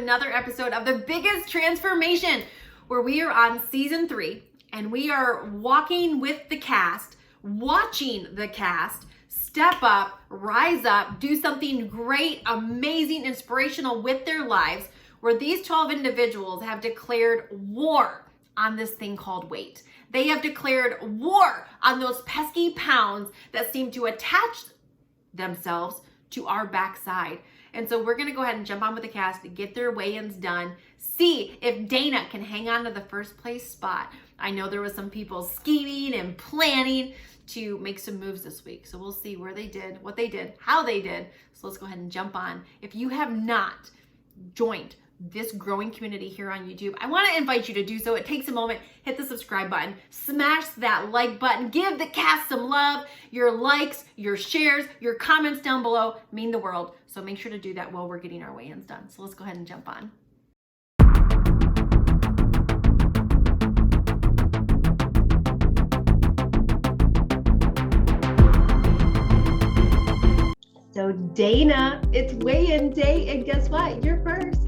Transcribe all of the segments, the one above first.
another episode of The Biggest Transformation, where we are on season 3 and we are walking with the cast, watching the cast step up, rise up, do something great, amazing, inspirational with their lives, where these 12 individuals have declared war on this thing called weight. They have declared war on those pesky pounds that seem to attach themselves to our backside. And so we're gonna go ahead and jump on with the cast, get their weigh-ins done, see if Dana can hang on to the first place spot. I know there was some people scheming and planning to make some moves this week. So we'll see where they did, what they did, how they did. So let's go ahead and jump on. If you have not joined this growing community here on YouTube, I want to invite you to do so. It takes a moment. Hit the subscribe button, smash that like button, give the cast some love. Your likes, your shares, your comments down below mean the world. So make sure to do that while we're getting our weigh-ins done. So let's go ahead and jump on. So Dana, it's weigh-in day, and guess what? You're first.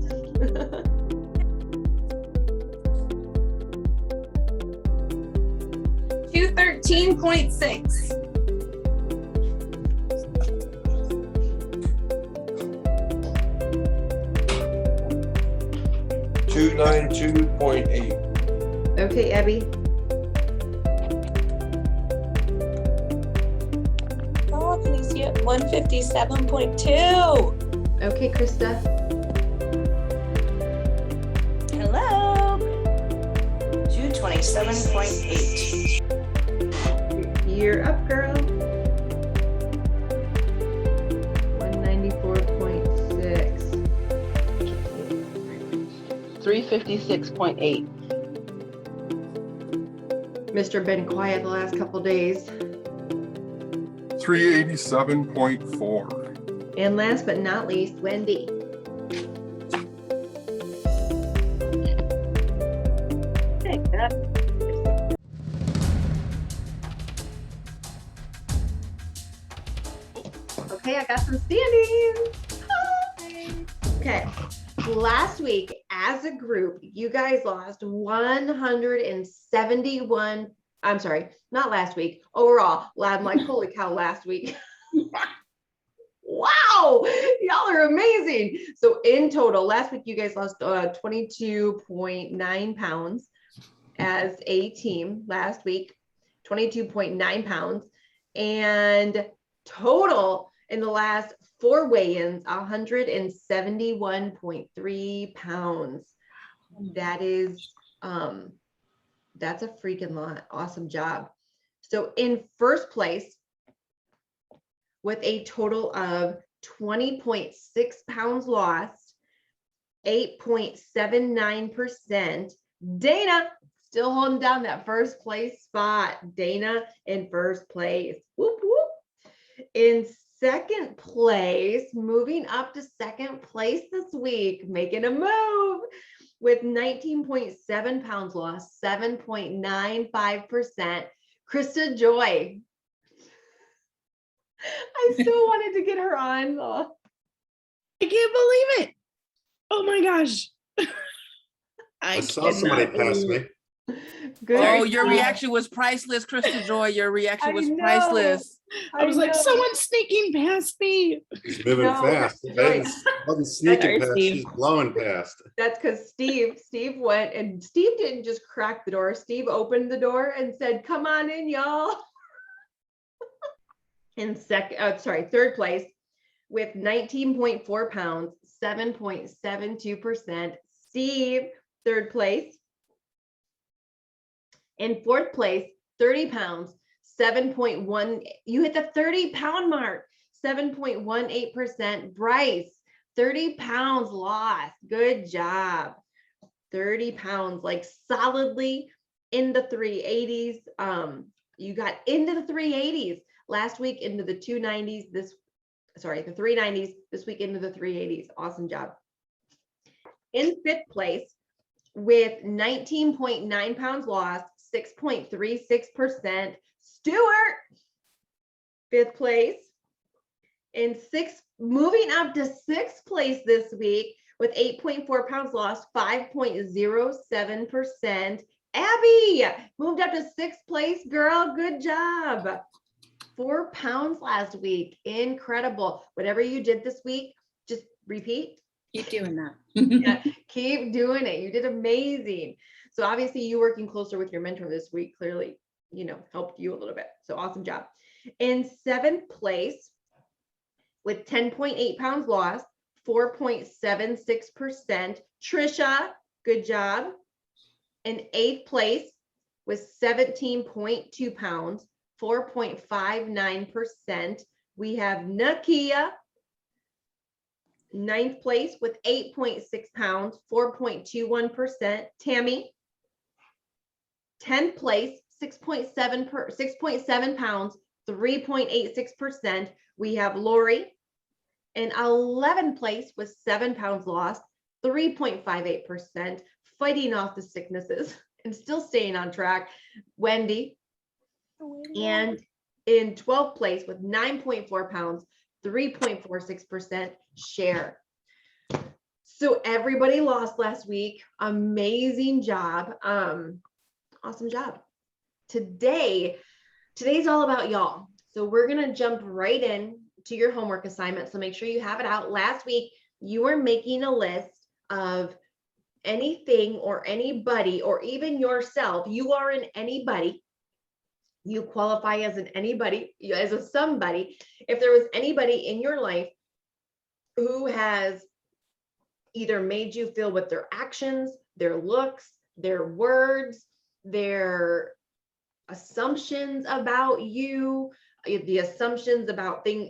213.6. $292.8. Okay, Abby. Oh, can you see it? 157.2. Okay, Krista. Hello. 227.8. You're up, girl. 194.6. 356.8. Mr. Been quiet the last couple days. 387.4. And last but not least, Wendy. Okay, I got some standings. Okay, last week as a group, you guys lost 171. I'm sorry, not last week. Overall, I'm like, holy cow, last week. Wow, y'all are amazing. So in total, last week you guys lost 22.9 pounds as a team last week, 22.9 pounds, and total in the last 4 weigh-ins, 171.3 pounds. That is, that's a freaking lot. Awesome job. So in first place, with a total of 20.6 pounds lost, 8.79%. Dana still holding down that first place spot. Dana in first place. Whoop, whoop. In second place, moving up to second place this week, making a move with 19.7 pounds lost, 7.95%. Krista Joy. I still wanted to get her on. Oh. I can't believe it. Oh my gosh. I saw somebody pass me. Good. Oh, your reaction was priceless, Krista Joy. Your reaction was priceless. I was like, someone's sneaking past me. She's moving fast. She wasn't sneaking past, she's blowing past. That's because Steve went, and Steve didn't just crack the door. Steve opened the door and said, come on in, y'all. In third place with 19.4 pounds, 7.72%. Steve, third place. In fourth place, 30 pounds, 7.1. You hit the 30-pound mark, 7.18%. Bryce, 30 pounds lost. Good job. 30 pounds, like solidly in the 380s. You got into the 380s. Last week into the 290s, the 390s, this week into the 380s. Awesome job. In fifth place with 19.9 pounds lost, 6.36%. Stuart, fifth place. In sixth, moving up to sixth place this week with 8.4 pounds lost, 5.07%. Abby moved up to 6th place, girl. Good job. 4 pounds last week. Incredible. Whatever you did this week, just repeat. Keep doing that. Yeah, keep doing it. You did amazing. So obviously you working closer with your mentor this week clearly, helped you a little bit. So awesome job. In 7th place with 10.8 pounds lost, 4.76%. Trisha, good job. In 8th place with 17.2 pounds, 4.59%. We have Nakia, 9th place with 8.6 pounds, 4.21%. Tammy, 10th place, 6.7 pounds, 3.86%. We have Lori in 11th place with 7 pounds lost, 3.58%, fighting off the sicknesses and still staying on track. Wendy, and in 12th place with 9.4 pounds, 3.46%. Share. So everybody lost last week. Amazing job. Awesome job. Today's all about y'all. So we're going to jump right in to your homework assignment. So make sure you have it out. Last week, you were making a list of anything or anybody, or even yourself. You are an anybody. You qualify as an anybody, as a somebody. If there was anybody in your life who has either made you feel with their actions, their looks, their words, their assumptions about you, the assumptions about things,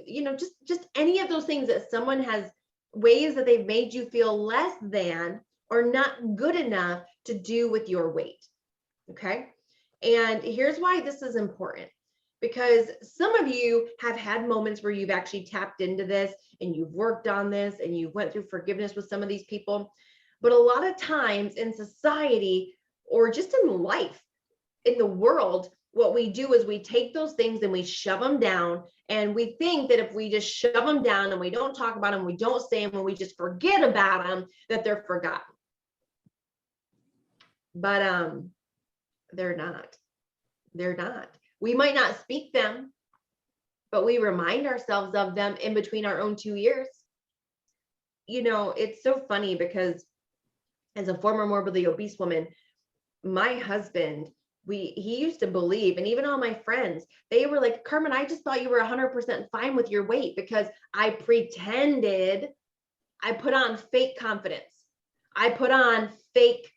just any of those things that someone has, ways that they've made you feel less than or not good enough to do with your weight. Okay. And here's why this is important, because some of you have had moments where you've actually tapped into this and you've worked on this and you went through forgiveness with some of these people. But a lot of times in society, or just in life, in the world, what we do is we take those things and we shove them down, and we think that if we just shove them down and we don't talk about them, we don't say them, and we just forget about them, that they're forgotten. But they're not. They're not. We might not speak them, but we remind ourselves of them in between our own 2 ears. It's so funny because as a former morbidly obese woman, my husband, he used to believe, and even all my friends, they were like, Carmen, I just thought you were 100% fine with your weight because I pretended. I put on fake confidence. I put on fake,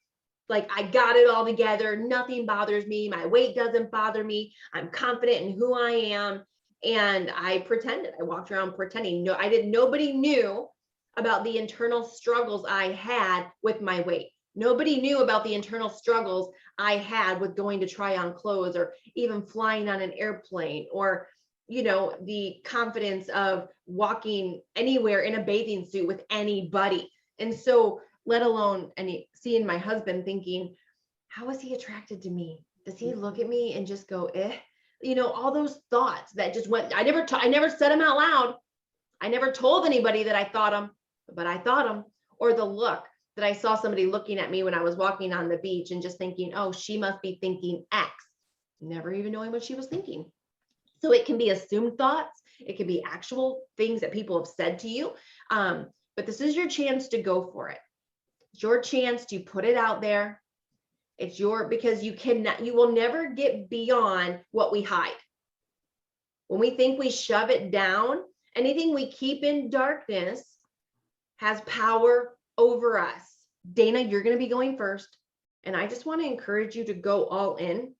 like, I got it all together. Nothing bothers me. My weight doesn't bother me. I'm confident in who I am. And I pretended. I walked around pretending. No, nobody knew about the internal struggles I had with my weight. Nobody knew about the internal struggles I had with going to try on clothes, or even flying on an airplane, or, the confidence of walking anywhere in a bathing suit with anybody. And so, let alone seeing my husband thinking, how is he attracted to me? Does he look at me and just go, eh? All those thoughts that just went, I never said them out loud. I never told anybody that I thought them, but I thought them. Or the look that I saw somebody looking at me when I was walking on the beach and just thinking, oh, she must be thinking X, never even knowing what she was thinking. So it can be assumed thoughts. It can be actual things that people have said to you. But this is your chance to go for it. It's your chance to put it out there. Because you will never get beyond what we hide. When we think we shove it down, anything we keep in darkness has power over us. Dana, you're going to be going first. And I just want to encourage you to go all in.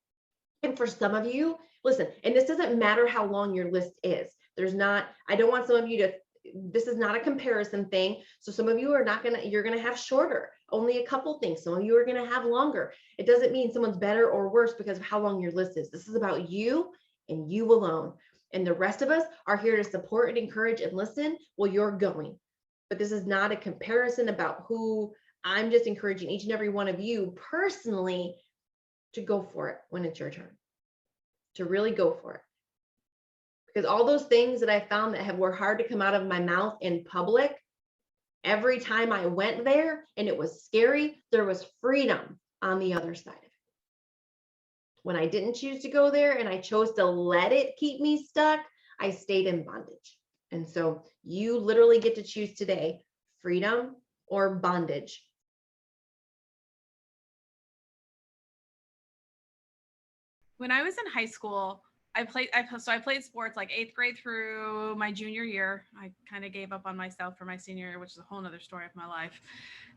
And for some of you, listen, and this doesn't matter how long your list is. I don't want some of you to, this is not a comparison thing. So some of you are you're going to have shorter, only a couple things. Some of you are going to have longer. It doesn't mean someone's better or worse because of how long your list is. This is about you and you alone. And the rest of us are here to support and encourage and listen while you're going. But this is not a comparison about who. I'm just encouraging each and every one of you personally to go for it when it's your turn, to really go for it. Because all those things that I found that were hard to come out of my mouth in public Every time I went there and it was scary, there was freedom on the other side of it. When I didn't choose to go there and I chose to let it keep me stuck, I stayed in bondage. And so you literally get to choose today, freedom or bondage. When I was in high school, I played sports like 8th grade through my junior year. I kind of gave up on myself for my senior year, which is a whole nother story of my life.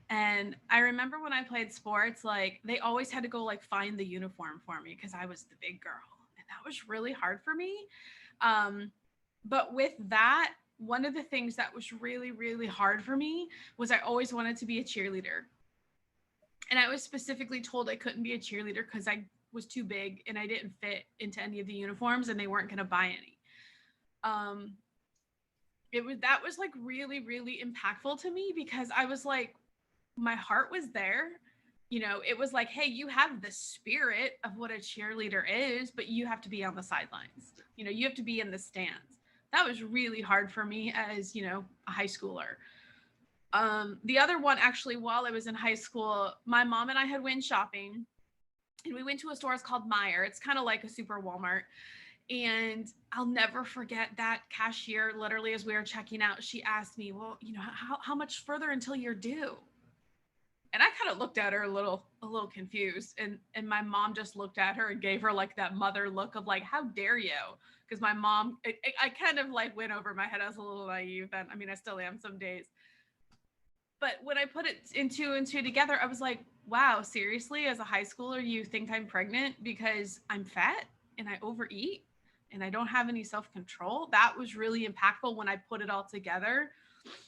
And I remember when I played sports, like they always had to go like find the uniform for me because I was the big girl. And that was really hard for me. But with that, one of the things that was really, really hard for me was I always wanted to be a cheerleader. And I was specifically told I couldn't be a cheerleader because I was too big and I didn't fit into any of the uniforms and they weren't going to buy any. That was like really, really impactful to me because I was like, my heart was there. You know, it was like, hey, you have the spirit of what a cheerleader is, but you have to be on the sidelines. You know, you have to be in the stands. That was really hard for me as, you know, a high schooler. The other one, actually, while I was in high school, my mom and I had went shopping and we went to a store called Meijer. It's kind of like a super Walmart. And I'll never forget that cashier, literally, as we were checking out, she asked me, well, you know, how much further until you're due? And I kind of looked at her a little confused. And my mom just looked at her and gave her like that mother look of like, how dare you? Because my mom, I kind of like went over my head. I was a little naive then. I mean, I still am some days. But when I put it in two and two together, I was like, wow, seriously, as a high schooler, you think I'm pregnant because I'm fat and I overeat and I don't have any self-control? That was really impactful when I put it all together.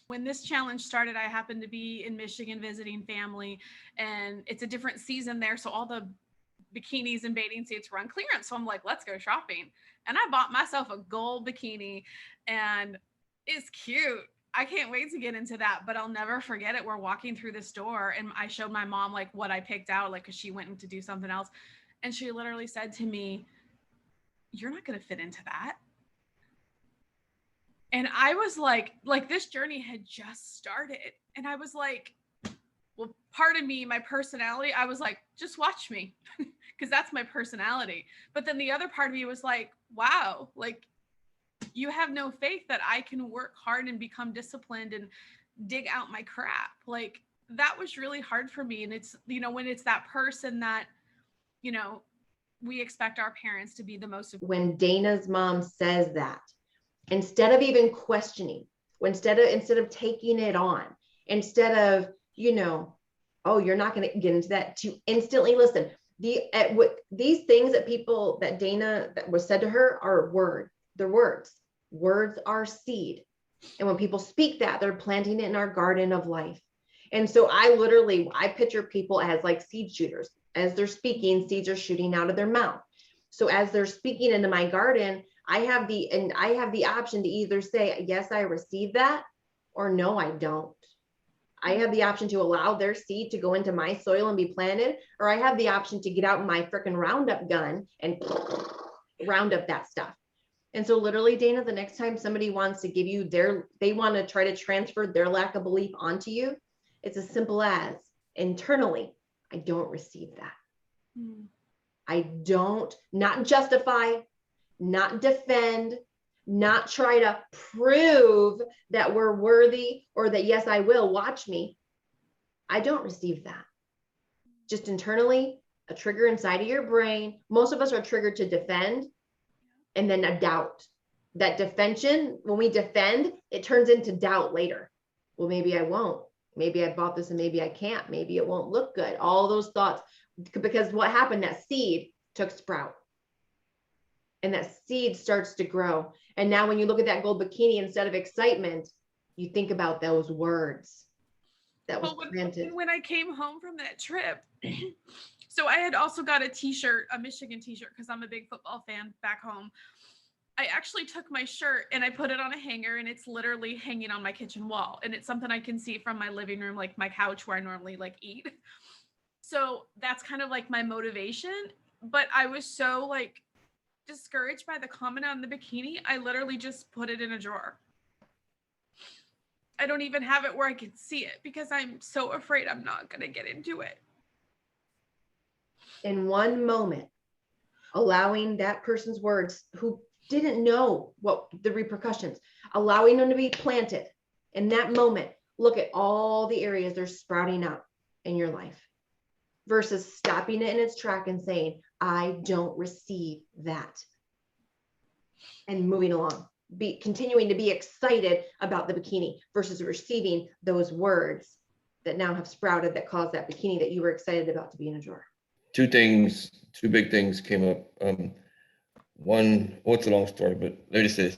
When this challenge started, I happened to be in Michigan visiting family, and it's a different season there. So all the bikinis and bathing suits were on clearance. So I'm like, let's go shopping. And I bought myself a gold bikini, and it's cute. I can't wait to get into that, but I'll never forget it. We're walking through the store and I showed my mom like what I picked out, like, cause she went to do something else. And she literally said to me, you're not going to fit into that. And I was like this journey had just started. And I was like, well, part of me, my personality, I was like, just watch me because that's my personality. But then the other part of me was like, wow, like, you have no faith that I can work hard and become disciplined and dig out my crap. Like, that was really hard for me. And it's, you know, when it's that person that, you know, we expect our parents to be the most. When Dana's mom says that, instead of even questioning, instead of taking it on, instead of, you know, oh, you're not going to get into that, to instantly listen. These things that Dana, that was said to her, are they're words. Words are seed. And when people speak that, they're planting it in our garden of life. And so I picture people as like seed shooters. As they're speaking, seeds are shooting out of their mouth. So as they're speaking into my garden, I have the option to either say, yes, I receive that, or no, I don't. I have the option to allow their seed to go into my soil and be planted, or I have the option to get out my freaking Roundup gun and round up that stuff. And so literally, Dana, the next time somebody wants to give you they want to try to transfer their lack of belief onto you, it's as simple as internally, I don't receive that. I don't, not justify, not defend, not try to prove that we're worthy or that, yes, I will, watch me. I don't receive that. Just internally, a trigger inside of your brain. Most of us are triggered to defend, and then a doubt. That defension, when we defend, it turns into doubt later. Well, maybe I won't. Maybe I bought this and maybe I can't. Maybe it won't look good. All those thoughts, because what happened, that seed took sprout. And that seed starts to grow. And now when you look at that gold bikini, instead of excitement, you think about those words that was planted. When I came home from that trip, so I had also got a t-shirt, a Michigan t-shirt, because I'm a big football fan back home. I actually took my shirt and I put it on a hanger, and it's literally hanging on my kitchen wall. And it's something I can see from my living room, like my couch where I normally like eat. So that's kind of like my motivation. But I was so like discouraged by the comment on the bikini, I literally just put it in a drawer. I don't even have it where I can see it because I'm so afraid I'm not going to get into it. In one moment, allowing that person's words who didn't know what the repercussions, allowing them to be planted in that moment, look at all the areas they're sprouting up in your life versus stopping it in its track and saying, I don't receive that. And moving along, continuing to be excited about the bikini versus receiving those words that now have sprouted that caused that bikini that you were excited about to be in a drawer. Two big things came up. One, well, it's a long story, but let me just say this.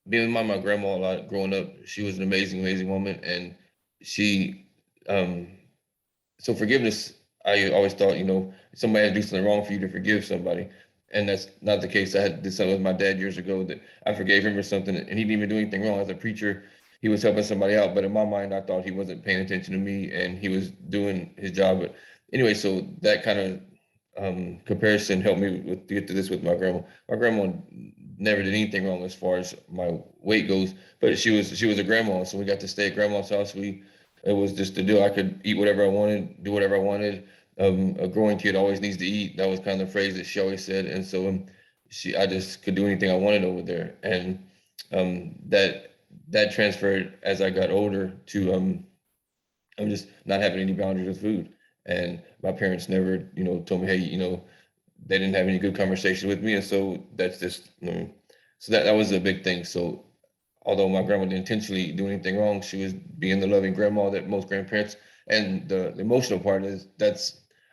Being with my grandma a lot growing up, she was an amazing woman. And she, so forgiveness, I always thought, somebody had to do something wrong for you to forgive somebody. And that's not the case. I did something with my dad years ago that I forgave him for something, and he didn't even do anything wrong. As a preacher, he was helping somebody out, but in my mind, I thought he wasn't paying attention to me and he was doing his job. But anyway, so that kind of comparison helped me to get to this with my grandma. My grandma never did anything wrong as far as my weight goes, but she was a grandma, so we got to stay at grandma's house. It was just the deal. I could eat whatever I wanted, do whatever I wanted. A growing kid always needs to eat. That was kind of the phrase that she always said. And so I just could do anything I wanted over there. And that transferred as I got older to I'm just not having any boundaries with food. And my parents never, told me, hey, they didn't have any good conversation with me. And so that's just, so that was a big thing. So although my grandma didn't intentionally do anything wrong, she was being the loving grandma that most grandparents. And the emotional part is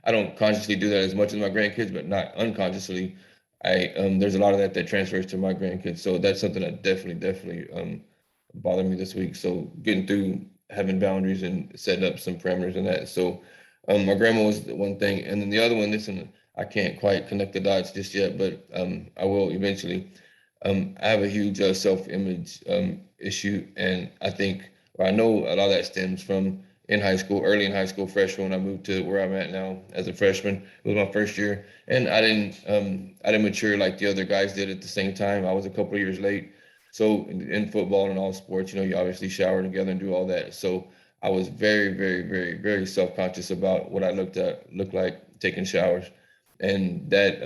I don't consciously do that as much as my grandkids, but not unconsciously. There's a lot of that transfers to my grandkids. So that's something that definitely bothered me this week. So getting through having boundaries and setting up some parameters in that. So my grandma was the one thing. And then the other one, listen, I can't quite connect the dots just yet, but I will eventually. I have a huge self-image issue. And I know a lot of that stems from early in high school, freshman, when I moved to where I'm at now as a freshman. It was my first year. And I didn't mature like the other guys did at the same time. I was a couple of years late. So in football and all sports, you obviously shower together and do all that. So I was very self-conscious about what I looked like taking showers. And that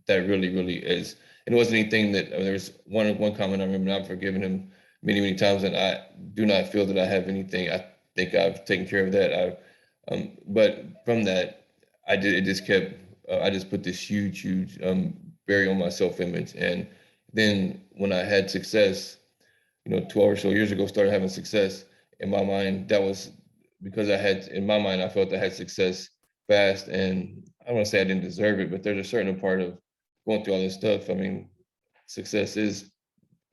really is, and it wasn't anything that, there was one comment I remember, and I've forgiven him many times, and I do not feel that I have anything. I think I've taken care of that. But from that, I just put this huge barrier on my self-image. And then when I had success, 12 or so years ago, started having success, in my mind, that was because I felt I had success fast. And I don't want to say I didn't deserve it, but there's a certain part of going through all this stuff. I mean, success is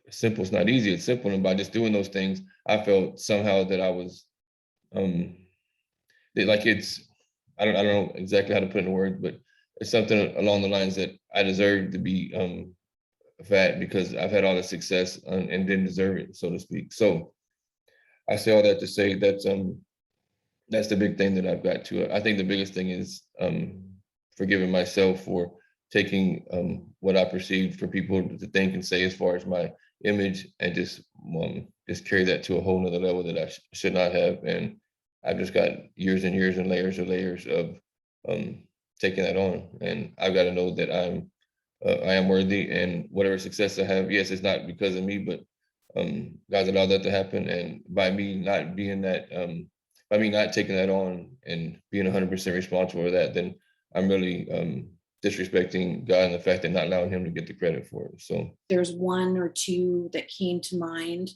simple. It's not easy. It's simple. And by just doing those things, I felt somehow that I was, I don't know exactly how to put it in words, but it's something along the lines that I deserve to be fat because I've had all the success and didn't deserve it, so to speak. So I say all that to say that's the big thing that I've got to. I think the biggest thing is forgiving myself for taking what I perceived for people to think and say as far as my image, and just carry that to a whole nother level that I should not have. And I've just got years and years and layers of taking that on. And I've got to know that I am worthy, and whatever success I have, yes, it's not because of me, but God's allowed that to happen. And by me not being that, by me not taking that on and being 100% responsible for that, then I'm really disrespecting God and the fact that not allowing him to get the credit for it. So there's one or two that came to mind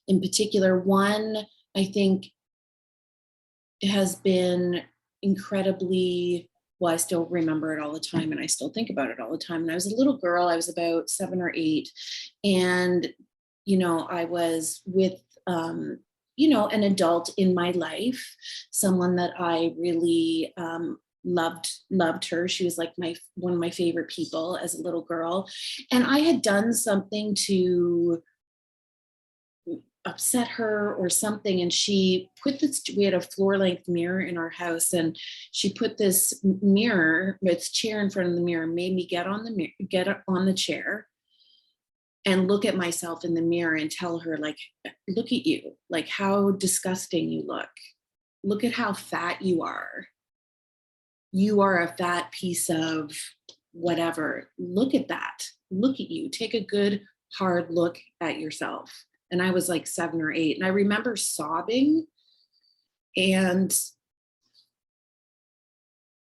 in particular. One, I think, has been incredibly, well, I still remember it all the time, and I still think about it all the time. And I was a little girl, I was about 7 or 8, and I was with an adult in my life, someone that I really loved her. She was like one of my favorite people as a little girl. And I had done something to upset her or something. And she put we had a floor length mirror in our house, and she put this chair in front of the mirror, made me get on the chair, and look at myself in the mirror and tell her, like, look at you, like how disgusting you look. Look at how fat you are. You are a fat piece of whatever. Look at that. Look at you. Take a good, hard look at yourself. And I was like 7 or 8. And I remember sobbing. And,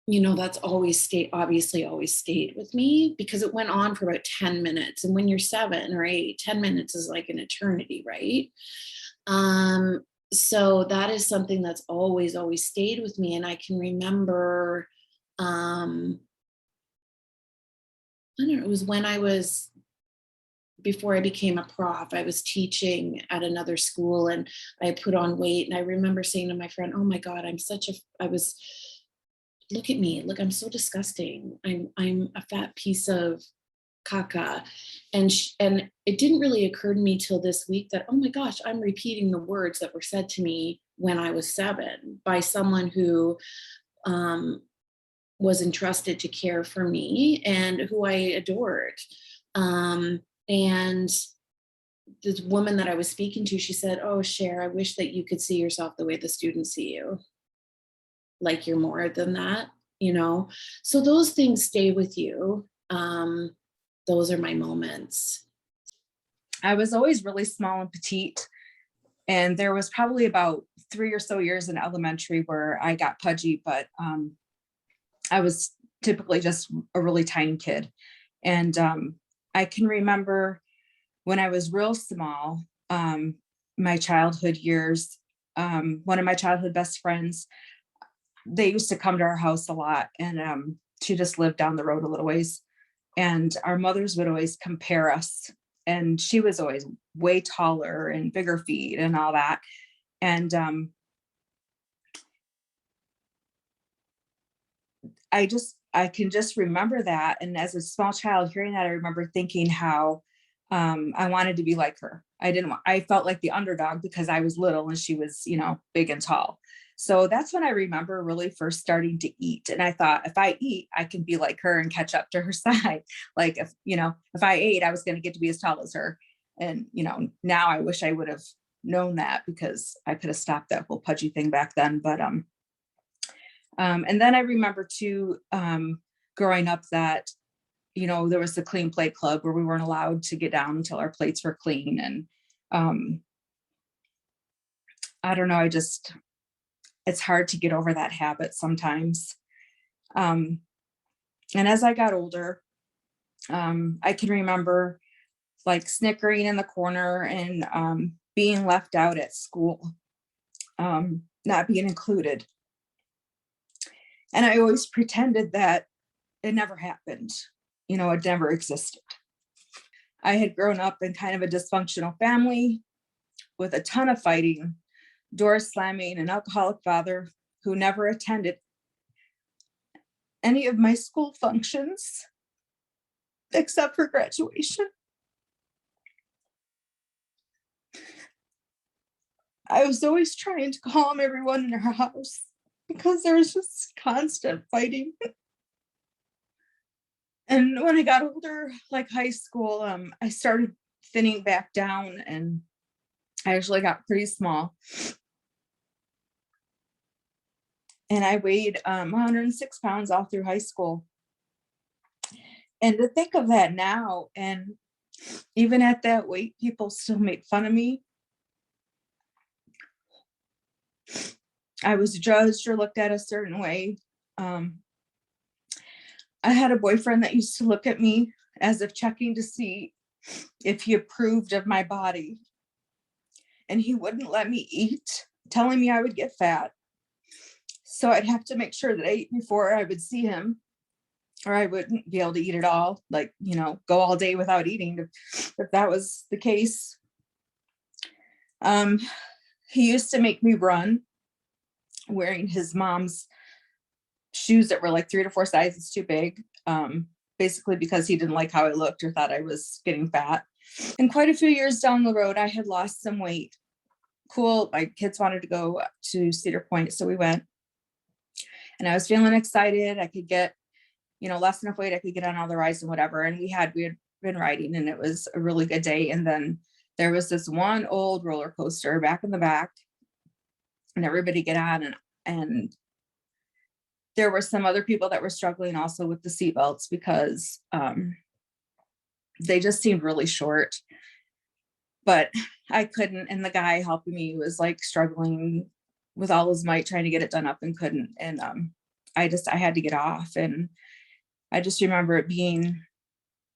you know, that's obviously always stayed with me, because it went on for about 10 minutes. And when you're 7 or 8, 10 minutes is like an eternity, right? So that is something that's always stayed with me. And I can remember, I don't know, it was when before I became a prof, I was teaching at another school and I put on weight. And I remember saying to my friend, oh my God, look at me, look, I'm so disgusting. I'm a fat piece of caca. And it didn't really occur to me till this week that, oh my gosh, I'm repeating the words that were said to me when I was 7 by someone who was entrusted to care for me and who I adored. And this woman that I was speaking to, she said, oh, Cher, I wish that you could see yourself the way the students see you. Like you're more than that, you know? So those things stay with you. Those are my moments. I was always really small and petite. And there was probably about 3 or so years in elementary where I got pudgy, but I was typically just a really tiny kid. And I can remember when I was real small, my childhood years, one of my childhood best friends, they used to come to our house a lot, and she just lived down the road a little ways. And our mothers would always compare us, and she was always way taller and bigger feet and all that. And I can just remember that. And as a small child hearing that, I remember thinking how I wanted to be like her. I felt like the underdog because I was little and she was, you know, big and tall. So that's when I remember really first starting to eat. And I thought, if I eat, I can be like her and catch up to her size. Like, if I ate, I was going to get to be as tall as her. And, you know, now I wish I would have known that, because I could have stopped that whole pudgy thing back then. But, and then I remember too, growing up that, you know, there was the clean plate club where we weren't allowed to get down until our plates were clean. And, I don't know, it's hard to get over that habit sometimes. And as I got older, I can remember like snickering in the corner and being left out at school, not being included. And I always pretended that it never happened. You know, it never existed. I had grown up in kind of a dysfunctional family with a ton of fighting, door slamming, an alcoholic father who never attended any of my school functions except for graduation. I was always trying to calm everyone in our house because there was just constant fighting. And when I got older, like high school, I started thinning back down, and I actually got pretty small. And I weighed 106 pounds all through high school. And to think of that now, and even at that weight, people still made fun of me. I was judged or looked at a certain way. I had a boyfriend that used to look at me as if checking to see if he approved of my body. And he wouldn't let me eat, telling me I would get fat. So I'd have to make sure that I ate before I would see him, or I wouldn't be able to eat at all. Like, you know, go all day without eating if that was the case. He used to make me run wearing his mom's shoes that were like 3 to 4 sizes too big, basically because he didn't like how I looked or thought I was getting fat. And quite a few years down the road, I had lost some weight. Cool. My kids wanted to go to Cedar Point, so we went. And I was feeling excited. I could get, you know, less enough weight. I could get on all the rides and whatever. And we had been riding, and it was a really good day. And then there was this one old roller coaster back in the back, and everybody get on, and there were some other people that were struggling also with the seatbelts because they just seemed really short. But I couldn't, and the guy helping me was like struggling with all his might trying to get it done up and couldn't. And I had to get off. And I just remember it being,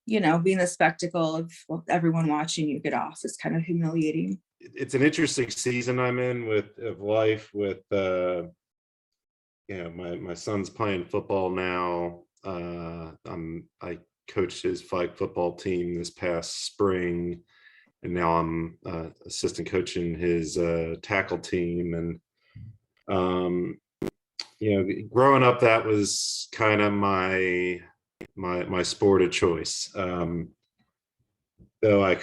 being the spectacle of everyone watching you get off is kind of humiliating. It's an interesting season I'm in of life with my son's playing football now. I coached his flag football team this past spring, and now I'm assistant coaching his tackle team. And growing up, that was kind of my sport of choice. Though I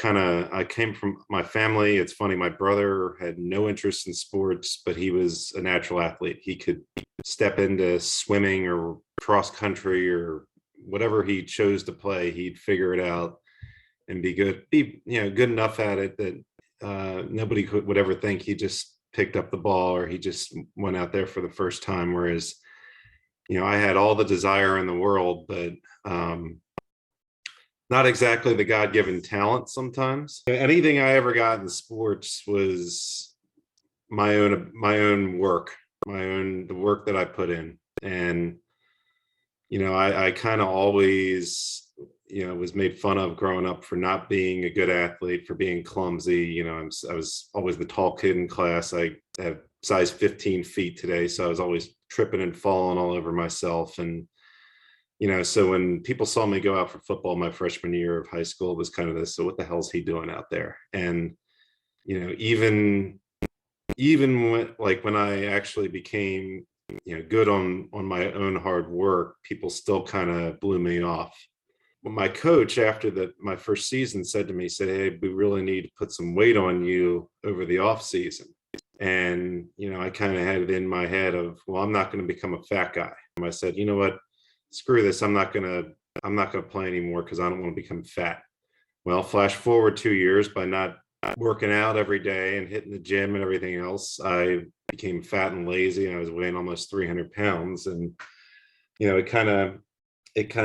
came from my family. It's funny, my brother had no interest in sports, but he was a natural athlete. He could step into swimming or cross country or whatever he chose to play. He'd figure it out and be good enough at it that nobody would ever think he just picked up the ball or he just went out there for the first time. Whereas, I had all the desire in the world, but not exactly the God-given talent sometimes. Anything I ever got in sports was my own work, the work that I put in. And, I kind of always, was made fun of growing up for not being a good athlete, for being clumsy. I was always the tall kid in class. I have size 15 feet today, so I was always tripping and falling all over myself. And so when people saw me go out for football my freshman year of high school, it was kind of this, so what the hell's he doing out there? And, even when I actually became, good on my own hard work, people still kind of blew me off. Well, my coach, after my first season, said, hey, we really need to put some weight on you over the off season. And, I kind of had it in my head of, well, I'm not going to become a fat guy. And I said, you know what? Screw this. I'm not gonna play anymore because I don't want to become fat. Well, flash forward 2 years, by not working out every day and hitting the gym and everything else, I became fat and lazy, and I was weighing almost 300 pounds. And it kind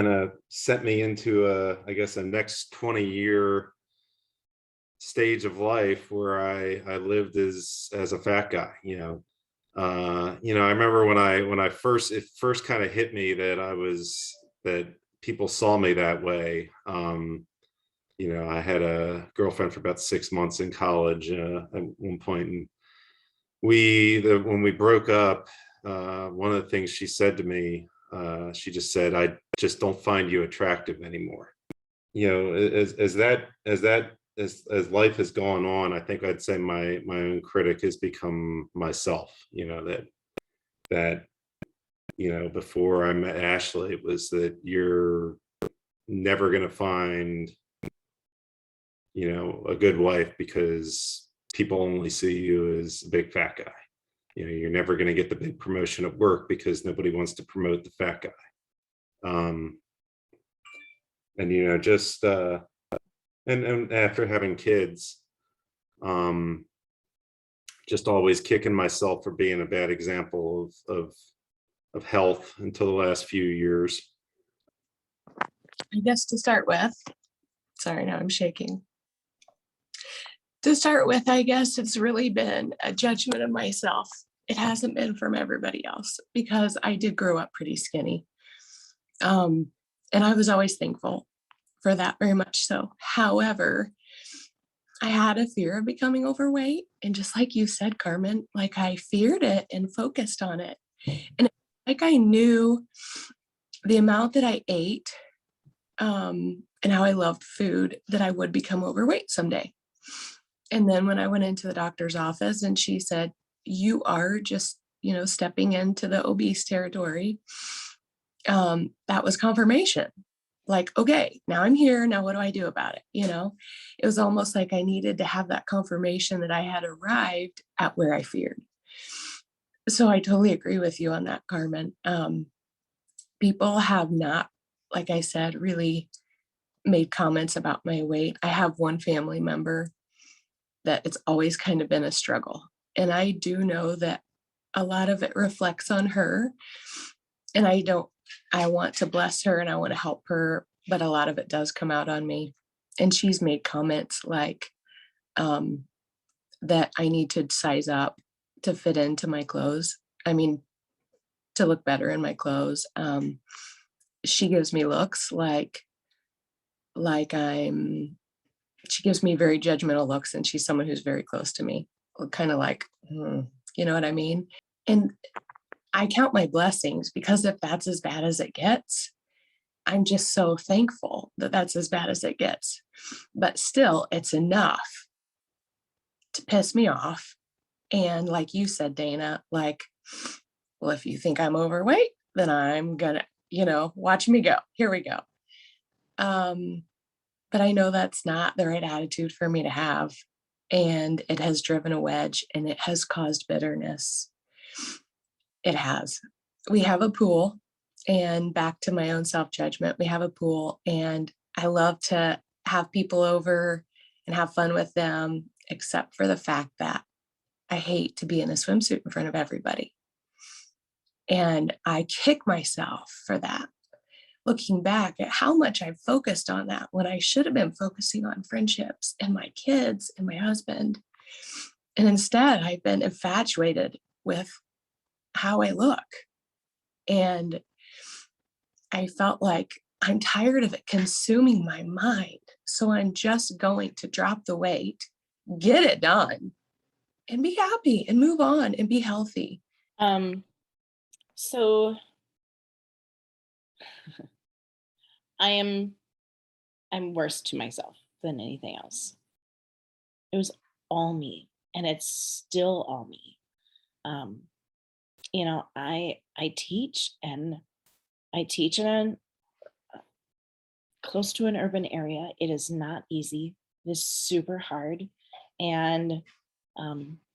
of set me into a next 20-year stage of life where I lived as a fat guy. I remember when it first kind of hit me that people saw me that way. I had a girlfriend for about 6 months in college at one point, and when we broke up, one of the things she said to me, she just said, "I just don't find you attractive anymore." As life has gone on, I think I'd say my own critic has become myself. That before I met Ashley, it was that you're never going to find a good wife because people only see you as a big fat guy. You're never going to get the big promotion at work because nobody wants to promote the fat guy. And just and after having kids, just always kicking myself for being a bad example of health until the last few years. I guess to start with, sorry, now I'm shaking. To start with, I guess it's really been a judgment of myself. It hasn't been from everybody else because I did grow up pretty skinny. And I was always thankful for that, very much so. However, I had a fear of becoming overweight. And just like you said, Carmen, like I feared it and focused on it. And like I knew the amount that I ate and how I loved food, that I would become overweight someday. And then when I went into the doctor's office and she said, you are just, stepping into the obese territory, that was confirmation. Like, okay, now I'm here. Now what do I do about it? It was almost like I needed to have that confirmation that I had arrived at where I feared. So I totally agree with you on that, Carmen. People have not, like I said, really made comments about my weight. I have one family member that it's always kind of been a struggle. And I do know that a lot of it reflects on her. And I want to bless her and I want to help her, but a lot of it does come out on me. And she's made comments like that I need to size up to fit into my clothes. I mean, to look better in my clothes. She gives me looks like she gives me very judgmental looks, and she's someone who's very close to me, kind of like, you know what I mean? And I count my blessings, because if that's as bad as it gets, I'm just so thankful that that's as bad as it gets. But still, it's enough to piss me off. And like you said, Dana, like, well, if you think I'm overweight, then I'm gonna, watch me go. Here we go. But I know that's not the right attitude for me to have. And it has driven a wedge and it has caused bitterness. It has. We have a pool, and back to my own self-judgment, we have a pool, and I love to have people over and have fun with them, except for the fact that I hate to be in a swimsuit in front of everybody. And I kick myself for that, looking back at how much I've focused on that when I should have been focusing on friendships and my kids and my husband. And instead, I've been infatuated with how I look. And I felt like I'm tired of it consuming my mind. So I'm just going to drop the weight, get it done, and be happy and move on and be healthy. So I'm worse to myself than anything else. It was all me, and it's still all me. I teach, and I teach in close to an urban area. It is not easy. It is super hard. And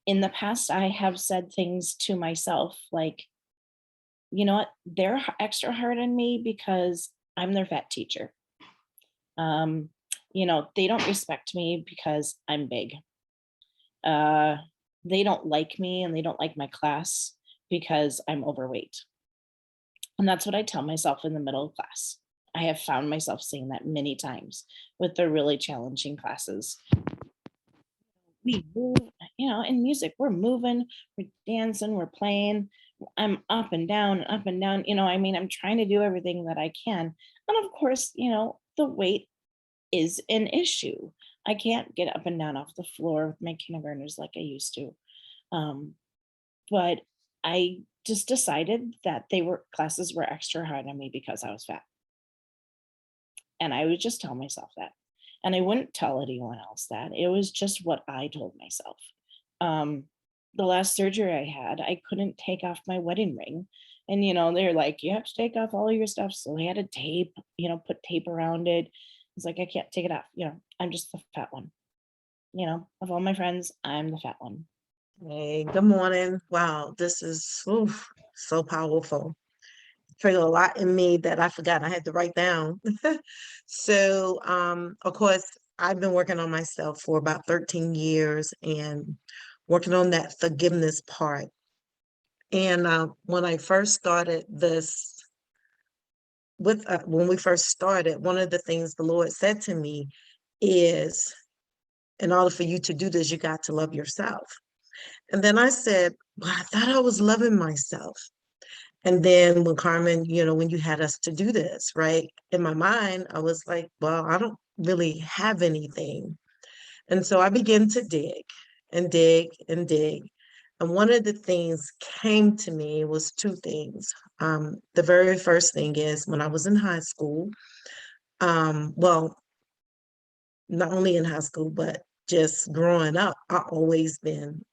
in the past, I have said things to myself like, you know what, they're extra hard on me because I'm their vet teacher. They don't respect me because I'm big. They don't like me and they don't like my class because I'm overweight. And that's what I tell myself in the middle of class. I have found myself saying that many times with the really challenging classes. We move, in music, we're moving, we're dancing, we're playing. I'm up and down, I'm trying to do everything that I can. And of course, the weight is an issue. I can't get up and down off the floor with my kindergartners like I used to. But I just decided that classes were extra hard on me because I was fat. And I would just tell myself that. And I wouldn't tell anyone else that. It was just what I told myself. The last surgery I had, I couldn't take off my wedding ring. And, they're like, you have to take off all your stuff. So they had to put tape around it. It's like, I can't take it off. I'm just the fat one. Of all my friends, I'm the fat one. Hey, good morning. Wow, this is so powerful. Triggered a lot in me that I forgot I had to write down. So, of course, I've been working on myself for about 13 years and working on that forgiveness part. And when I first started this, when we first started, one of the things the Lord said to me is, in order for you to do this, you got to love yourself. And then I said, well, I thought I was loving myself. And then when Carmen, when you had us to do this, right? In my mind, I was like, well, I don't really have anything. And so I began to dig and dig and dig. And one of the things came to me was two things. The very first thing is when I was in high school, well, not only in high school, but just growing up, I always been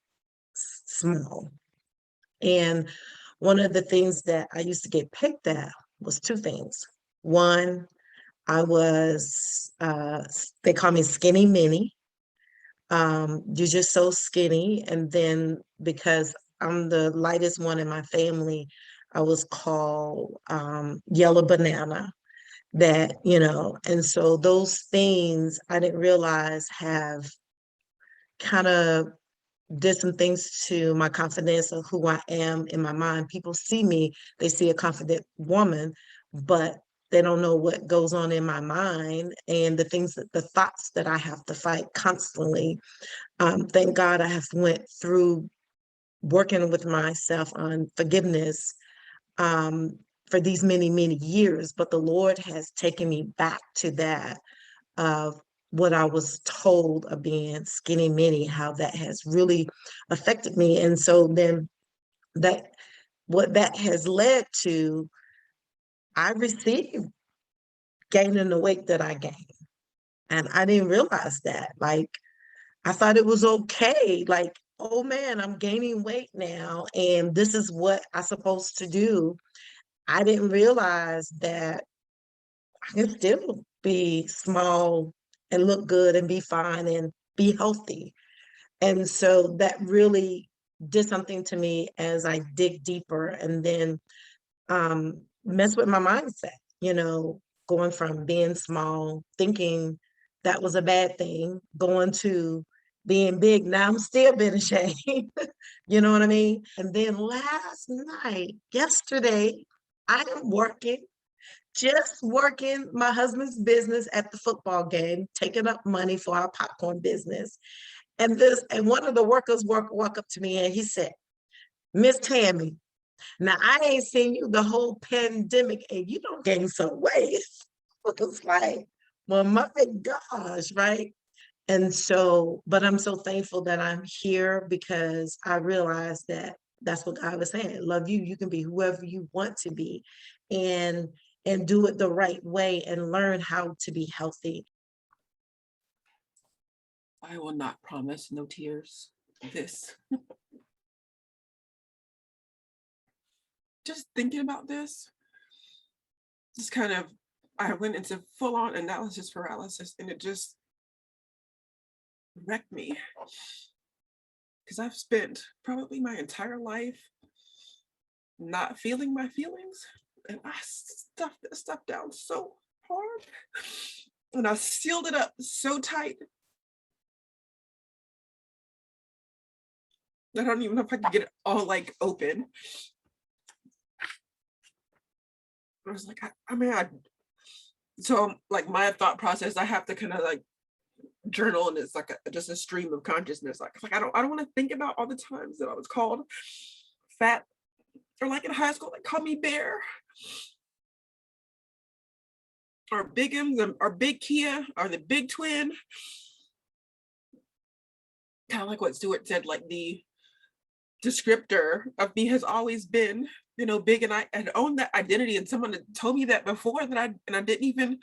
small. And one of the things that I used to get picked at was two things. One, I was, they call me skinny mini. You're just so skinny. And then because I'm the lightest one in my family, I was called yellow banana. that, and so those things I didn't realize have kind of did some things to my confidence of who I am in my mind. People see me, they see a confident woman, but they don't know what goes on in my mind and the thoughts that I have to fight constantly. Thank God I have went through working with myself on forgiveness for these many, many years, but the Lord has taken me back to that of what I was told of being skinny mini, how that has really affected me. And so then what that has led to, I received gaining the weight that I gained. And I didn't realize that. Like, I thought it was okay. Like, oh man, I'm gaining weight now, and this is what I'm supposed to do. I didn't realize that I can still be small and look good and be fine and be healthy. And so that really did something to me as I dig deeper and then mess with my mindset, going from being small, thinking that was a bad thing, going to being big. Now I'm still being ashamed. You know what I mean? And then yesterday, I am just working my husband's business at the football game, taking up money for our popcorn business. And one of the workers walk up to me and he said, "Miss Tammy, now I ain't seen you the whole pandemic and you don't gain some weight." It's like, well, my gosh, right? And so, but I'm so thankful that I'm here because I realized that that's what God was saying. Love you. You can be whoever you want to be, and do it the right way and learn how to be healthy. I will not promise no tears. This. Just thinking about this, I went into full-on analysis paralysis, and it just wrecked me. Because I've spent probably my entire life not feeling my feelings, and I stuffed that stuff down so hard, and I sealed it up so tight that I don't even know if I could get it all like open. I was like, so like my thought process, I have to kind of like journal, and it's like just a stream of consciousness. Like I don't want to think about all the times that I was called fat, or like in high school, they called me bear, or bigums, or big Kia, or the big twin. Kind of like what Stuart said, like the descriptor of me has always been, big, and I had owned that identity, and someone had told me that before that I didn't even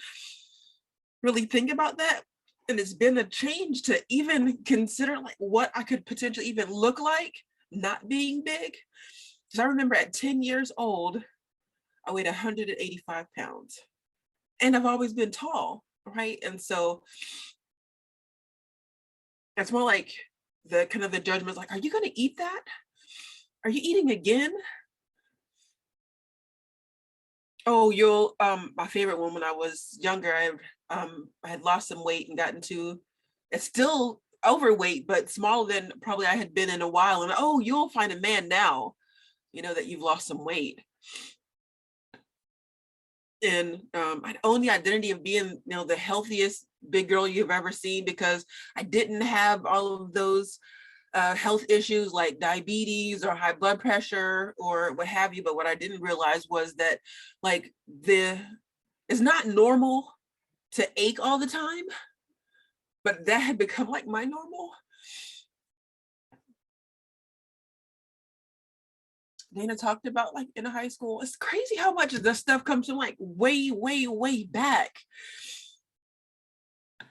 really think about that. And it's been a change to even consider like what I could potentially even look like not being big. Because I remember at 10 years old, I weighed 185 pounds, and I've always been tall, right? And so it's more like the kind of the judgment, like, are you going to eat that? Are you eating again? Oh, my favorite one when I was younger, I had lost some weight and gotten to, it's still overweight, but smaller than probably I had been in a while. And oh, you'll find a man now, that you've lost some weight. And I'd own the identity of being, the healthiest big girl you've ever seen, because I didn't have all of those health issues like diabetes or high blood pressure or what have you. But what I didn't realize was that like it's not normal to ache all the time, but that had become like my normal. Dana talked about like in high school, it's crazy how much of this stuff comes from like way, way, way back.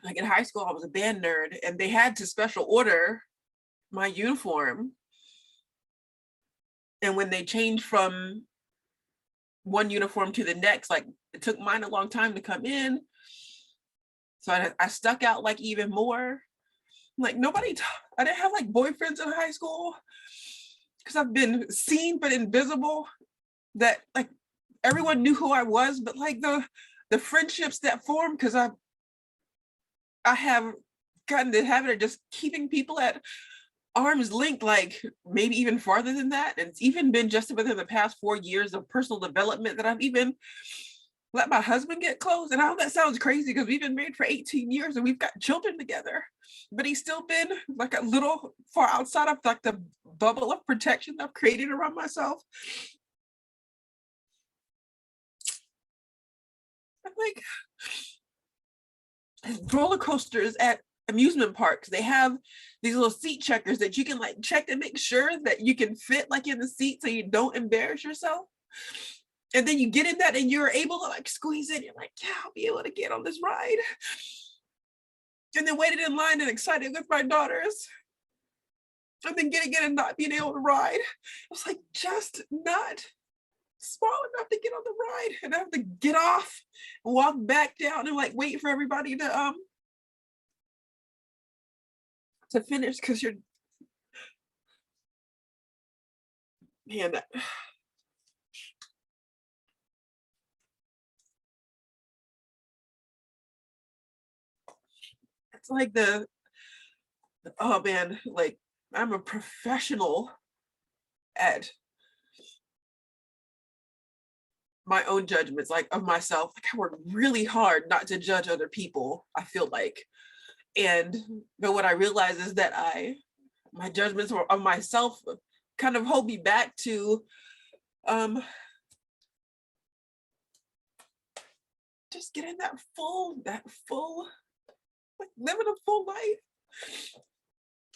Like in high school, I was a band nerd, and they had to special order my uniform. And when they changed from one uniform to the next, like it took mine a long time to come in. So I stuck out like even more. Like I didn't have like boyfriends in high school because I've been seen but invisible, that like everyone knew who I was, but like the friendships that form, because I have gotten the habit of just keeping people at arm's length, like maybe even farther than that. And it's even been just within the past 4 years of personal development that I've even let my husband get close. And I know that sounds crazy because we've been married for 18 years and we've got children together, but he's still been like a little far outside of like the bubble of protection I've created around myself. I'm like, roller coasters at amusement parks, they have these little seat checkers that you can like check to make sure that you can fit like in the seat so you don't embarrass yourself. And then you get in that and you're able to like squeeze in. You're like, yeah, I'll be able to get on this ride. And then waited in line and excited with my daughters. And then getting in and not being able to ride. I was like, just not small enough to get on the ride. And I have to get off, walk back down and like wait for everybody to finish, because you're, man, that, it's like oh man, like I'm a professional at my own judgments, like of myself. Like I work really hard not to judge other people, I feel like. But what I realize is that my judgments of myself kind of hold me back to just getting that full, like living a full life.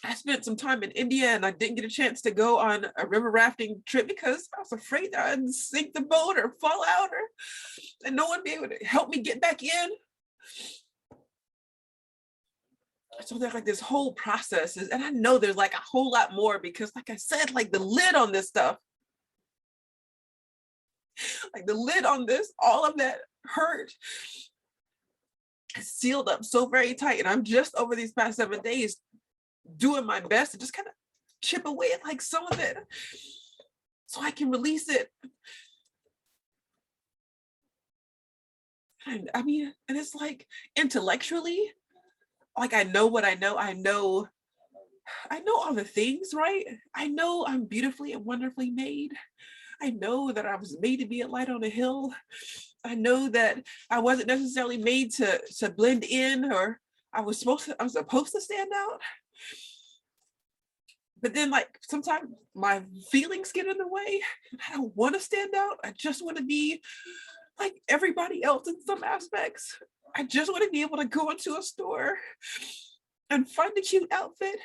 I spent some time in India and I didn't get a chance to go on a river rafting trip because I was afraid that I'd sink the boat or fall out, and no one would be able to help me get back in. So there's like this whole process, and I know there's like a whole lot more because like I said, like the lid on this stuff, like the lid on this, all of that hurt is sealed up so very tight. And I'm just over these past 7 days doing my best to just kind of chip away at like some of it so I can release it. And I mean, and it's like intellectually, like I know what I know. I know all the things, right? I know I'm beautifully and wonderfully made. I know that I was made to be a light on a hill. I know that I wasn't necessarily made to blend in, or I was supposed to stand out. But then like sometimes my feelings get in the way. I don't want to stand out. I just want to be like everybody else in some aspects. I just want to be able to go into a store and find a cute outfit.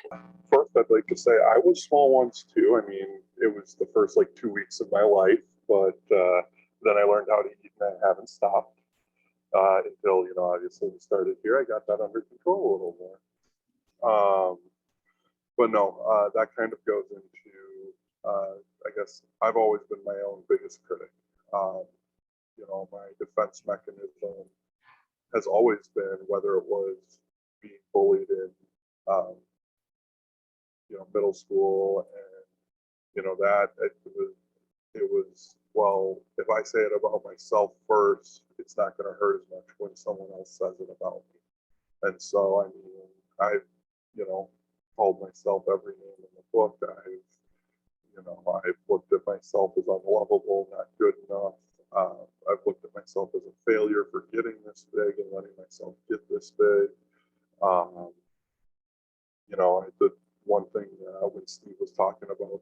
First, I'd like to say I was small once too. I mean, it was the first like 2 weeks of my life, but then I learned how to eat and I haven't stopped until, obviously we started here. I got that under control a little more. But no, that kind of goes into, I guess I've always been my own biggest critic. My defense mechanism has always been, whether it was being bullied in, middle school, and that it was well, if I say it about myself first, it's not going to hurt as much when someone else says it about me. And so, I mean, I've called myself every name in the book. I've looked at myself as unlovable, not good enough. I've looked at myself as a failure for getting this big and letting myself get this big. The one thing when Steve was talking about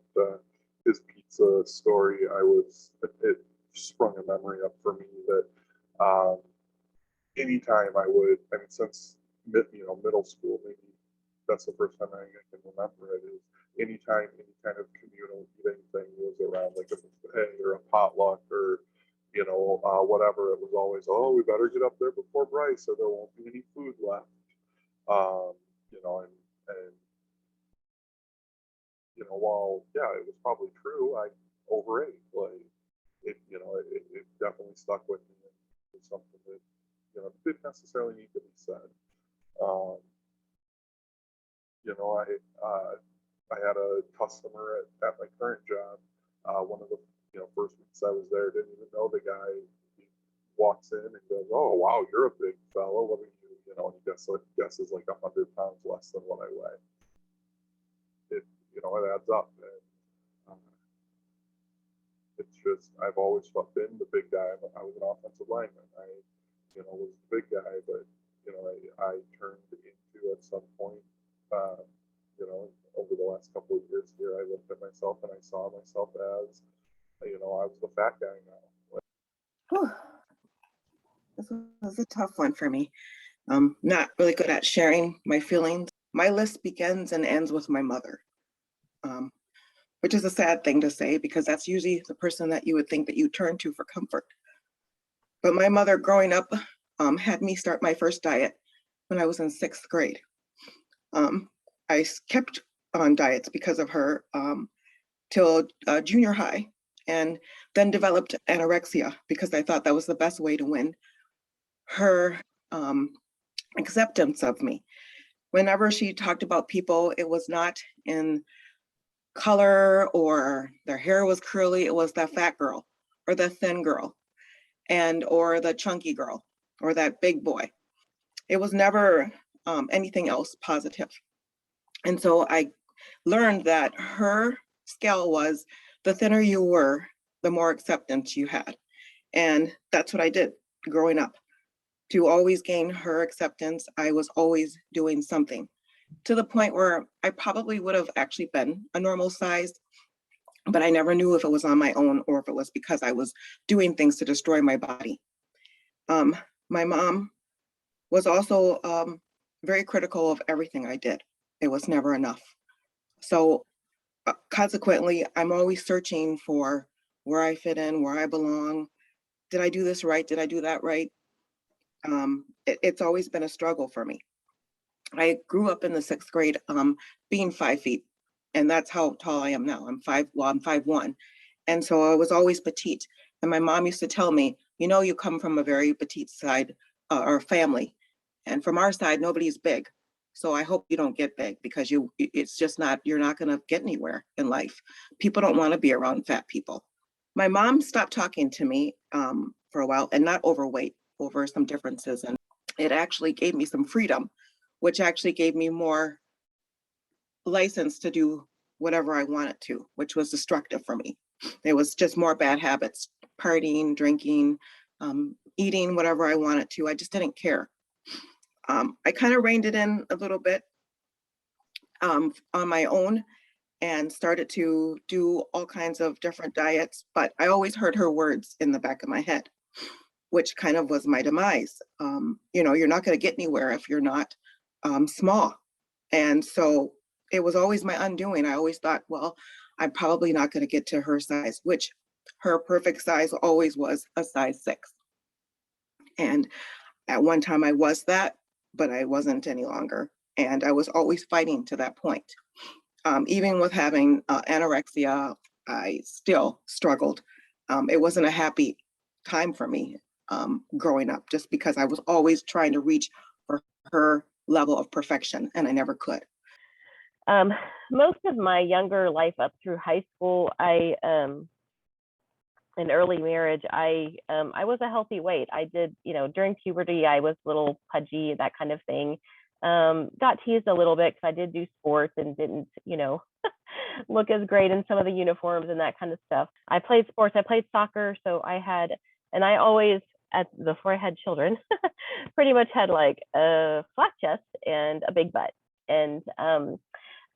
his pizza story, it sprung a memory up for me that anytime since middle school, maybe that's the first time I can remember it, is anytime any kind of communal eating thing was around, like a buffet or a potluck or whatever, it was always, oh, we better get up there before Bryce or there won't be any food left. While it was probably true, I overate. Like it definitely stuck with me. It's something that didn't necessarily need to be said. I had a customer at my current job. One of the first weeks I was there, didn't even know the guy. He walks in and goes, "Oh wow, you're a big fella. What are you? You know?" And he guesses like 100 pounds less than what I weigh. It it adds up, and it's just I've always been the big guy. I was an offensive lineman. I was the big guy, but I turned into at some point. Over the last couple of years here, I looked at myself and I saw myself as I was the fat guy now. Whew. This was a tough one for me. Not really good at sharing my feelings. My list begins and ends with my mother, which is a sad thing to say because that's usually the person that you would think that you turn to for comfort. But my mother growing up had me start my first diet when I was in 6th grade. I kept on diets because of her till junior high, and then developed anorexia because I thought that was the best way to win her acceptance of me. Whenever she talked about people, it was not in color or their hair was curly, it was that fat girl or the thin girl or the chunky girl or that big boy. It was never anything else positive. And so I learned that her scale was the thinner you were, the more acceptance you had. And that's what I did growing up. To always gain her acceptance, I was always doing something to the point where I probably would have actually been a normal size, but I never knew if it was on my own or if it was because I was doing things to destroy my body. My mom was also very critical of everything I did. It was never enough. So consequently, I'm always searching for where I fit in, where I belong. Did I do this right? Did I do that right? It's always been a struggle for me. I grew up in the 6th grade being 5 feet, and that's how tall I am now. I'm 5'1". And so I was always petite. And my mom used to tell me, you come from a very petite side or family. And from our side, nobody's big. So I hope you don't get big because it's just not, you're not going to get anywhere in life. People don't want to be around fat people. My mom stopped talking to me for a while, and not overweight, over some differences. And it actually gave me some freedom, which actually gave me more license to do whatever I wanted to, which was destructive for me. It was just more bad habits, partying, drinking, eating whatever I wanted to. I just didn't care. I kind of reined it in a little bit on my own and started to do all kinds of different diets, but I always heard her words in the back of my head, which kind of was my demise. You're not going to get anywhere if you're not small. And so it was always my undoing. I always thought, well, I'm probably not going to get to her size, which her perfect size always was a size 6. And at one time I was that, but I wasn't any longer. And I was always fighting to that point. Even with having anorexia, I still struggled. It wasn't a happy time for me growing up, just because I was always trying to reach for her level of perfection, and I never could. Most of my younger life up through high school, in early marriage, I was a healthy weight. I did, during puberty, I was a little pudgy, that kind of thing. Got teased a little bit because I did do sports and didn't, look as great in some of the uniforms and that kind of stuff. I played sports. I played soccer, so I always, before I had children, pretty much had like a flat chest and a big butt. And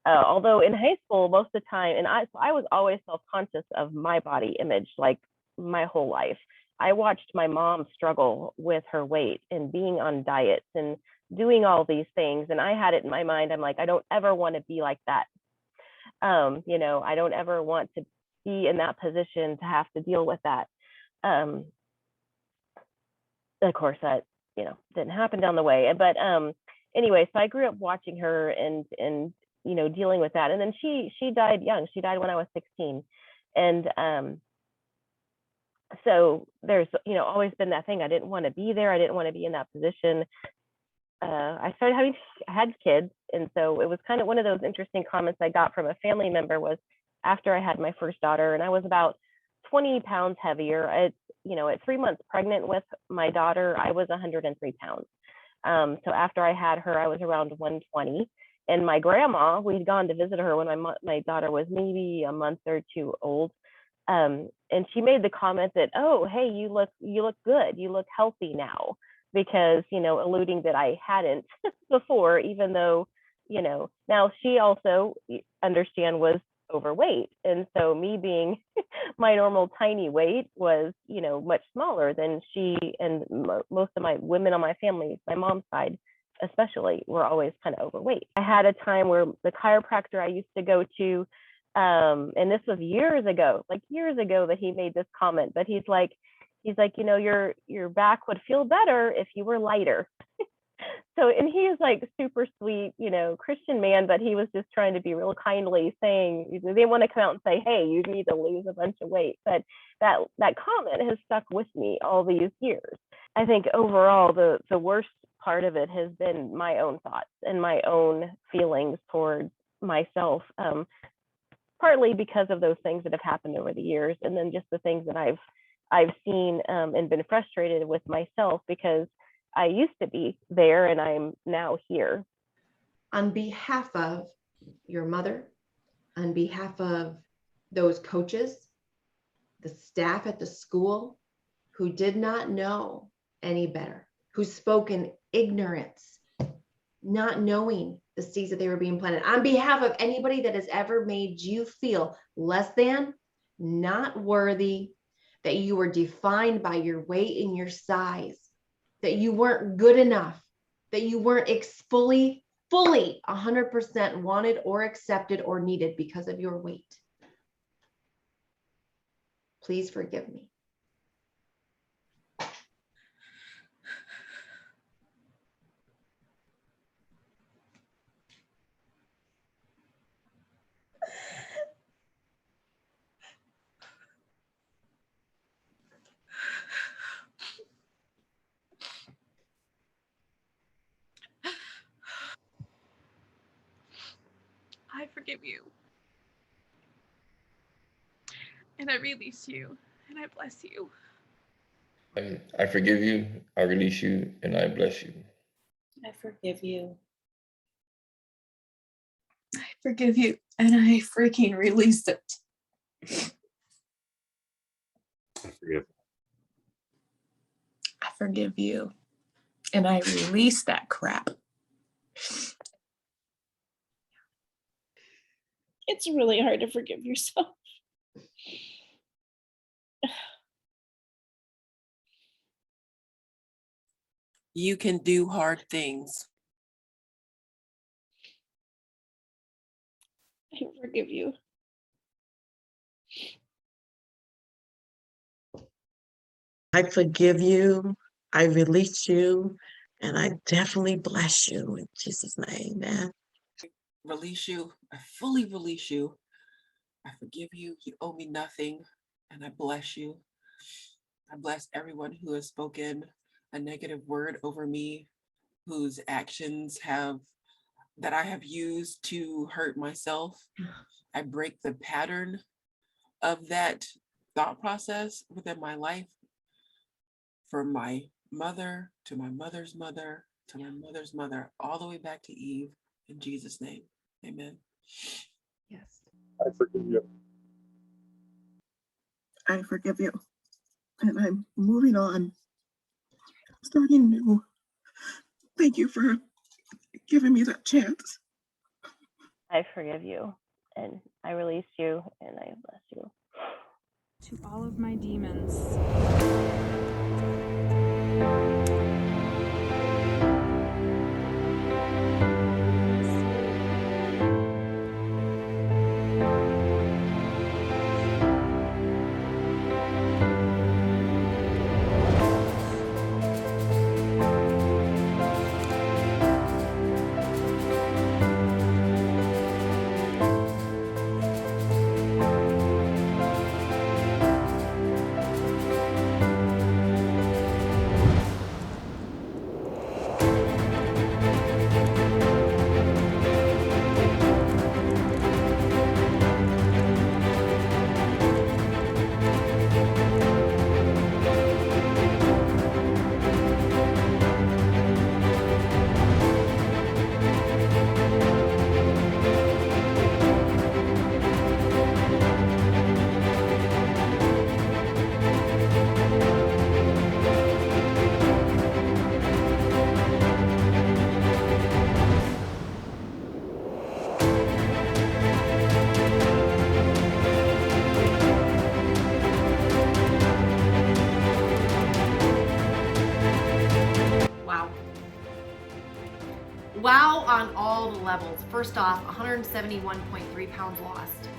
although in high school, most of the time, and I was always self-conscious of my body image, like my whole life. I watched my mom struggle with her weight and being on diets and doing all these things. And I had it in my mind. I'm like, I don't ever want to be like that. I don't ever want to be in that position to have to deal with that. Of course, that, didn't happen down the way. But anyway, so I grew up watching her and dealing with that. And then she died young. She died when I was 16. And so there's, always been that thing. I didn't want to be there. I didn't want to be in that position. I had kids. And so it was kind of one of those interesting comments I got from a family member was after I had my first daughter and I was about 20 pounds heavier. at 3 months pregnant with my daughter, I was 103 pounds. So after I had her, I was around 120. And my grandma, we'd gone to visit her when my daughter was maybe a month or two old. And she made the comment that, oh, hey, you look good. You look healthy now, because, alluding that I hadn't before, even though, now she also was overweight. And so me being my normal tiny weight was, much smaller than she, and most of my women on my family, my mom's side especially, were always kind of overweight. I had a time where the chiropractor I used to go to, and this was years ago that he made this comment, but he's like, your back would feel better if you were lighter. So, and he is like super sweet, Christian man, but he was just trying to be real kindly, saying they didn't want to come out and say, hey, you need to lose a bunch of weight. But that comment has stuck with me all these years. I think overall, the worst part of it has been my own thoughts and my own feelings towards myself, partly because of those things that have happened over the years, and then just the things that I've seen and been frustrated with myself, because I used to be there and I'm now here. On behalf of your mother, on behalf of those coaches, the staff at the school who did not know any better, who spoke in ignorance, not knowing the seeds that they were being planted, on behalf of anybody that has ever made you feel less than, not worthy, that you were defined by your weight and your size, that you weren't good enough, that you weren't fully 100% wanted or accepted or needed because of your weight. Please forgive me. I forgive you. And I release you. And I bless you. I forgive you, I release you, and I bless you. I forgive you. I forgive you, and I freaking release it. I forgive. I forgive you, and I release that crap. It's really hard to forgive yourself. You can do hard things. I forgive you. I forgive you, I release you, and I definitely bless you in Jesus' name, man. Release you. I fully release you. I forgive you. You owe me nothing. And I bless you. I bless everyone who has spoken a negative word over me, whose actions that I have used to hurt myself. I break the pattern of that thought process within my life, from my mother to my mother's mother to my mother's mother, all the way back to Eve, in Jesus' name. Amen. Yes. I forgive you. I forgive you. And I'm moving on, starting new. Thank you for giving me that chance. I forgive you, and I release you, and I bless you. To all of my demons. wow. Wow on all the levels. First off, 171.3 pounds lost.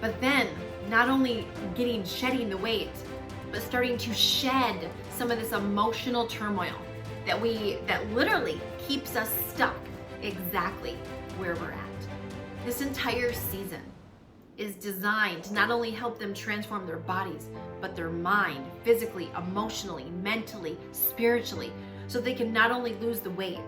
But then, not only shedding the weight, but starting to shed some of this emotional turmoil that literally keeps us stuck exactly where we're at. This entire season is designed to not only help them transform their bodies, but their mind, physically, emotionally, mentally, spiritually, so they can not only lose the weight,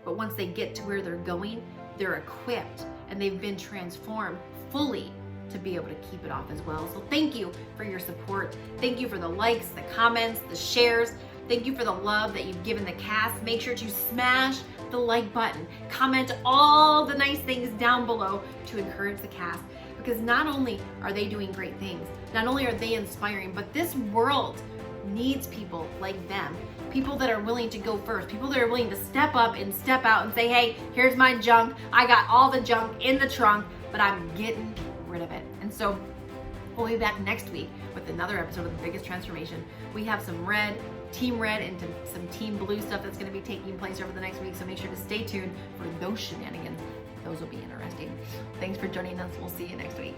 but once they get to where they're going, they're equipped and they've been transformed fully to be able to keep it off as well. So thank you for your support. Thank you for the likes, the comments, the shares. Thank you for the love that you've given the cast. Make sure to smash the like button. Comment all the nice things down below to encourage the cast, because not only are they doing great things, not only are they inspiring, but this world needs people like them. People that are willing to go first, people that are willing to step up and step out and say, hey, here's my junk. I got all the junk in the trunk, but I'm getting rid of it. And so we'll be back next week with another episode of The Biggest Transformation. We have some Team Red and some Team Blue stuff that's going to be taking place over the next week. So make sure to stay tuned for those shenanigans. Those will be interesting. Thanks for joining us. We'll see you next week.